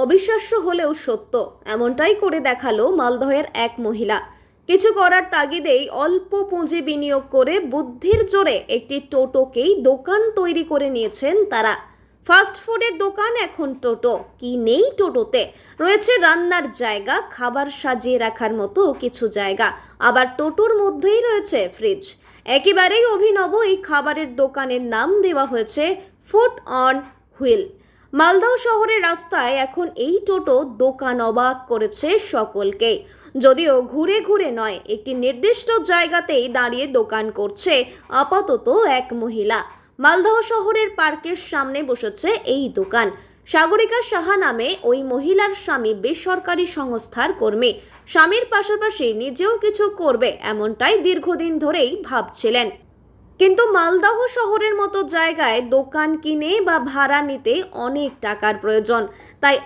অবিশ্বাস্য হলেও সত্য, এমনটাই করে দেখালো মালদহের এক মহিলা। কিছু করার তাগিদেই অল্প পুঁজি বিনিয়োগ করে বুদ্ধির জোরে একটি টোটোকেই দোকান তৈরি করে নিয়েছেন তারা। ফাস্ট ফুডের দোকান এখন টোটো। কি নেই টোটোতে? রয়েছে রান্নার জায়গা, খাবার সাজিয়ে রাখার মতো কিছু জায়গা, আবার টোটোর মধ্যেই রয়েছে ফ্রিজ। একেবারেই অভিনব এই খাবারের দোকানের নাম দেওয়া হয়েছে ফুড অন হুইল। মালদহ শহরের রাস্তায় এখন এই টোটো দোকান অবাক করেছে সকলকে। যদিও ঘুরে ঘুরে নয়, একটি নির্দিষ্ট জায়গাতেই দাঁড়িয়ে দোকান করছে আপাতত এক মহিলা। মালদহ শহরের পার্কের সামনে বসেছে এই দোকান। সাগরিকা সাহা নামে ওই মহিলার স্বামী বেসরকারি সংস্থার কর্মী। স্বামীর পাশাপাশি নিজেও কিছু করবে এমনটাই দীর্ঘদিন ধরেই ভাবছিলেন। কিন্তু মালদহ শহরের মতো জায়গায় দোকান কিনে বা ভাড়া নিতে অনেক টাকার প্রয়োজন। তাই